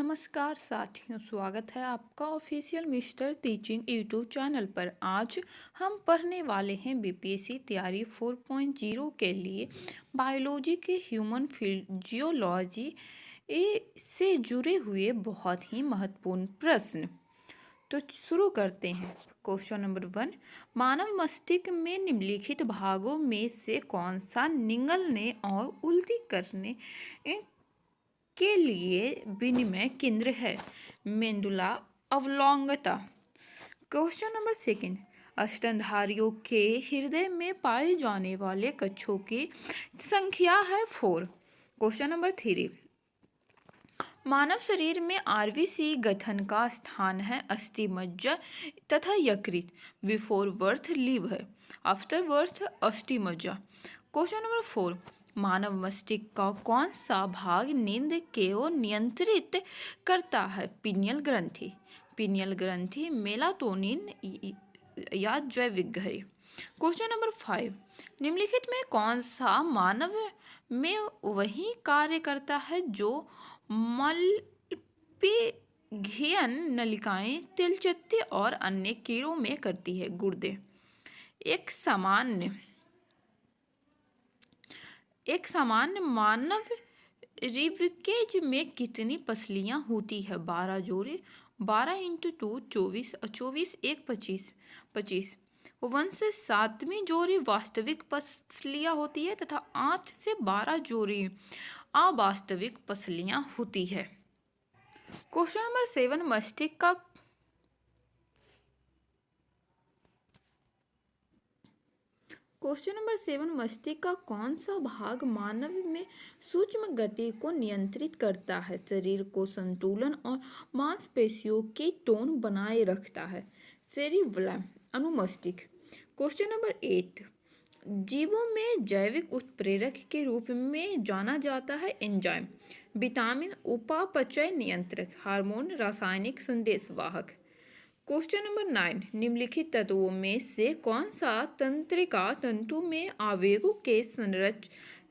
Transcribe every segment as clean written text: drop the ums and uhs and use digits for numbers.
नमस्कार साथियों, स्वागत है आपका official mister teaching YouTube channel पर। आज हम पढ़ने वाले हैं बीपीएससी तैयारी 4.0 के लिए बायोलॉजी के ह्यूमन फिजियोलॉजी से जुड़े हुए बहुत ही महत्वपूर्ण प्रश्न। तो शुरू करते हैं। क्वेश्चन नंबर 1, मानव मस्तिष्क में निम्नलिखित भागों में से कौन सा निगलने और उल्टी करने के लिए विनिमय केंद्र है? मेंडुला अवलोंगता। क्वेश्चन नंबर 2, स्तनधारियों के हृदय में पाए जाने वाले कक्षों की संख्या है 4। क्वेश्चन नंबर 3, मानव शरीर में आरबीसी गठन का स्थान है अस्थि मज्जा तथा यकृत। Before birth liver, after birth अस्थि मज्जा। क्वेश्चन नंबर 4, मानव मस्तिष्क का कौन सा भाग नींद को नियंत्रित करता है? पिनियल ग्रंथि। पिनियल ग्रंथि मेलाटोनिन या जैविक घड़ी। क्वेश्चन नंबर 5, निम्नलिखित में कौन सा मानव में वही कार्य करता है जो मलपिघीयन नलिकाएं, तिलचट्टी और अन्य कीड़ों में करती है? गुर्दे। एक सामान्य मानव रिबकेज में कितनी पसलियां होती है? 12 जोड़ी। 12 × 2 24 और 24 1 25। 1 से 7वीं जोड़ी वास्तविक पसलियां होती है तथा 8 से 12 जोड़ी अवास्तविक पसलियां होती है। क्वेश्चन नंबर 7, मस्तिष्क का कौन सा भाग मानव में सूक्ष्म गति को नियंत्रित करता है, शरीर को संतुलन और मांसपेशियों की टोन बनाए रखता है? सेरिबैलम अनुमस्तिष्क। क्वेश्चन नंबर 8, जीवों में जैविक उत्प्रेरक के रूप में जाना जाता है एंजाइम, विटामिन, उपापचय नियंत्रक, हार्मोन, रासायनिक संदेशवाहक। क्वेश्चन नंबर 9, निम्नलिखित तत्वों में से कौन सा तंत्रिका तंतु में आवेगों के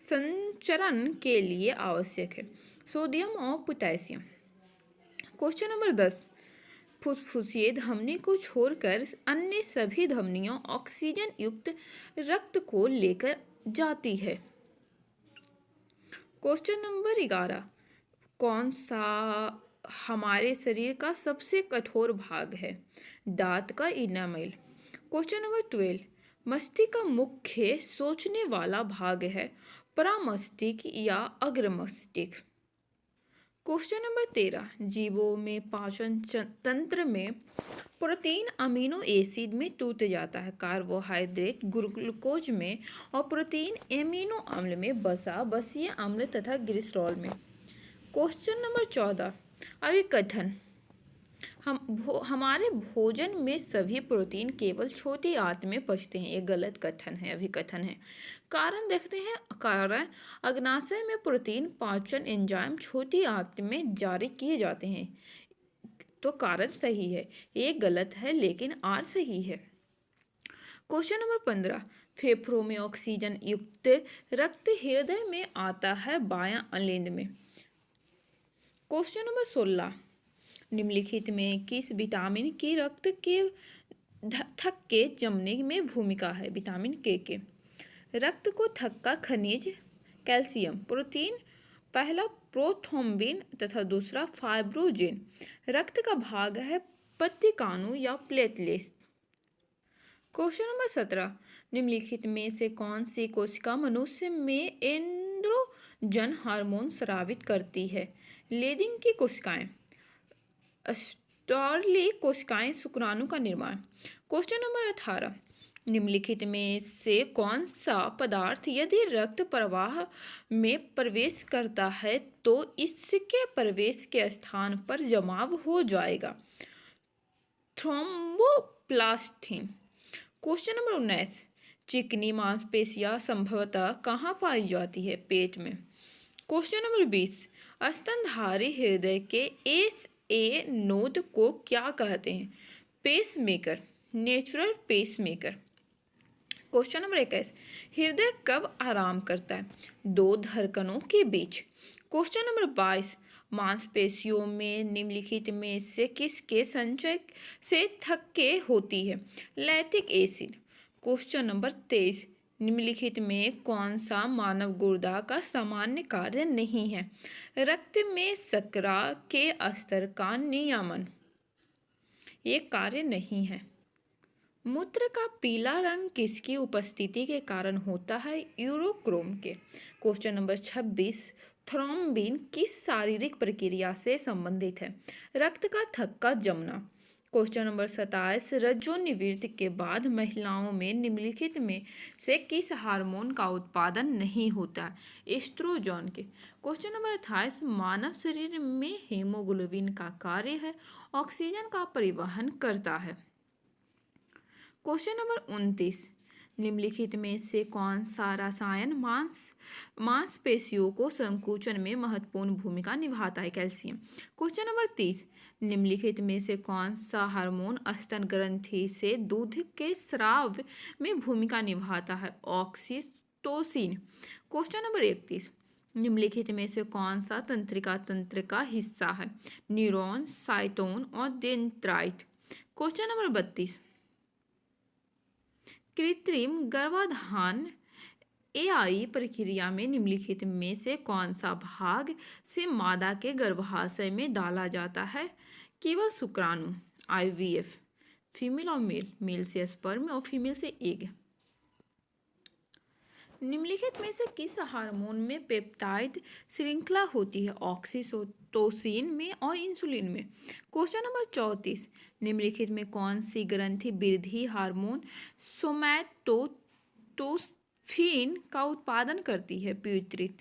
संचरण के लिए आवश्यक है? सोडियम और पोटेशियम। क्वेश्चन नंबर 10, फुफ्फुसीय धमनी को छोड़कर अन्य सभी धमनियां ऑक्सीजन युक्त रक्त को लेकर जाती है। क्वेश्चन नंबर 11, कौन सा हमारे शरीर का सबसे कठोर भाग है? दांत का इनामेल। क्वेश्चन नंबर 12, मस्तिष्क का मुख्य सोचने वाला भाग है परामस्तिष्क या अग्रमस्तिष्क। क्वेश्चन नंबर 13, जीवों में पाचन तंत्र में प्रोटीन अमीनो एसिड में टूट जाता है, कार्बोहाइड्रेट ग्लूकोज में और प्रोटीन एमिनो अम्ल में, वसा बसीय अम्ल तथा ग्लिसरॉल में। Question number 14, अभिकथन। हमारे भोजन में सभी प्रोटीन केवल छोटी आंत में पचते हैं। एक गलत कथन है, अभिकथन है। कारण देखते हैं। कारण, अग्नाशय में प्रोटीन पाचन एंजाइम छोटी आंत में जारी किए जाते हैं, तो कारण सही है। एक गलत है लेकिन आर सही है। क्वेश्चन नंबर 15, फेफड़ों में ऑक्सीजन युक्त रक्त हृदय में आता है बायां अलिंद में। क्वेश्चन नंबर 16, निम्नलिखित में किस विटामिन की रक्त के थक्के के जमने में भूमिका है? विटामिन के। रक्त को थक्का खनिज कैल्शियम, प्रोटीन, पहला प्रोथ्रोम्बिन तथा दूसरा फाइब्रोजिन। रक्त का भाग है पत्तिकाणु या प्लेटलेट्स। क्वेश्चन नंबर 17, निम्नलिखित में से कौन सी कोशिका मनुष्य में एंड्रोजन हार्मोन स्रावित करती है? लेदिंग की कोशिकाएं, स्टॉर्ली कोशिकाएं, शुक्राणु का निर्माण। क्वेश्चन नंबर 18, निम्नलिखित में से कौन सा पदार्थ यदि रक्त प्रवाह में प्रवेश करता है तो इसके प्रवेश के स्थान पर जमाव हो जाएगा? थ्रोम्बोप्लास्टिन। क्वेश्चन नंबर 19, चिकनी मांसपेशियां संभवतः कहाँ पाई जाती है? पेट में। क्वेश्चन नंबर 20, स्तनधारी हृदय के ए नोड को क्या कहते हैं? Pacemaker, natural pacemaker. Question number 21, हृदय कब आराम करता है? दो धड़कनों के बीच। क्वेश्चन नंबर 22, मांसपेशियों में निम्नलिखित में से किसके संचय से थक्के होती है? Lactic acid. क्वेश्चन नंबर 23, निम्नलिखित में कौन सा मानव गुर्दा का सामान्य कार्य नहीं है? रक्त में शर्करा के स्तर का नियमन, ये कार्य नहीं है। मूत्र का पीला रंग किसकी उपस्थिति के कारण होता है? यूरोक्रोम के। क्वेश्चन नंबर 26, थ्रोम्बिन किस शारीरिक प्रक्रिया से संबंधित है? रक्त का थक्का जमना। क्वेश्चन नंबर 27, रजोनिवृत्ति के बाद महिलाओं में निम्नलिखित में से किस हार्मोन का उत्पादन नहीं होता है? एस्ट्रोजन के। क्वेश्चन नंबर 28, मानव शरीर में हीमोग्लोबिन का कार्य है, ऑक्सीजन का परिवहन करता है। क्वेश्चन नंबर 29, निम्नलिखित में से कौन सा रसायन मांसपेशियों को संकुचन में महत्वपूर्ण भूमिका निभाता है? कैल्शियम। क्वेश्चन नंबर 30, निम्नलिखित में से कौन सा हार्मोन स्तन ग्रंथि से दूध के स्राव में भूमिका निभाता है? ऑक्सीटोसिन। क्वेश्चन नंबर 31, निम्नलिखित में से कौन सा तंत्रिका तंत्र का हिस्सा है? न्यूरॉन, साइटोन और डेंड्राइट। क्वेश्चन नंबर 32, कृत्रिम गर्भाधान एआई प्रक्रिया में निम्नलिखित में से कौन सा भाग से मादा के गर्भाशय में डाला जाता है? केवल शुक्राणु, आईवीएफ। फीमेल और मेल से स्पर्म और फीमेल से एग। निम्नलिखित में से किस हार्मोन में पेप्टाइड श्रृंखला होती है? ऑक्सीटोसिन में और इंसुलिन में। क्वेश्चन नंबर 34, निम्नलिखित में कौन सी ग्रंथि वृद्धि हार्मोन सोमैटोट्रोफिन का उत्पादन करती है? प्यूटरी।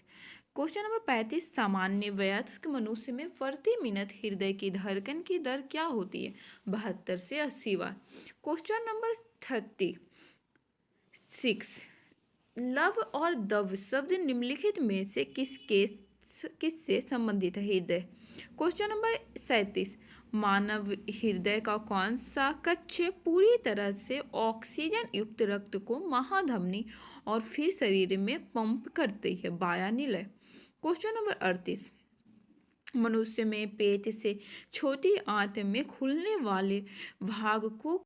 क्वेश्चन नंबर 35, सामान्य वयस्क मनुष्य में प्रति मिनट हृदय की धड़कन की दर क्या होती है? 72 से 80 बार। क्वेश्चन नंबर 36, लव और दव शब्द निम्नलिखित में से किससे संबंधित है? हृदय। क्वेश्चन नंबर 37, मानव हृदय का कौन सा कक्ष पूरी तरह से ऑक्सीजन युक्त रक्त को महाधमनी और फिर शरीर में पंप करती है? वायुनिलय। क्वेश्चन नंबर 38, मनुष्य में पेट से छोटी आंत में खुलने वाले भाग को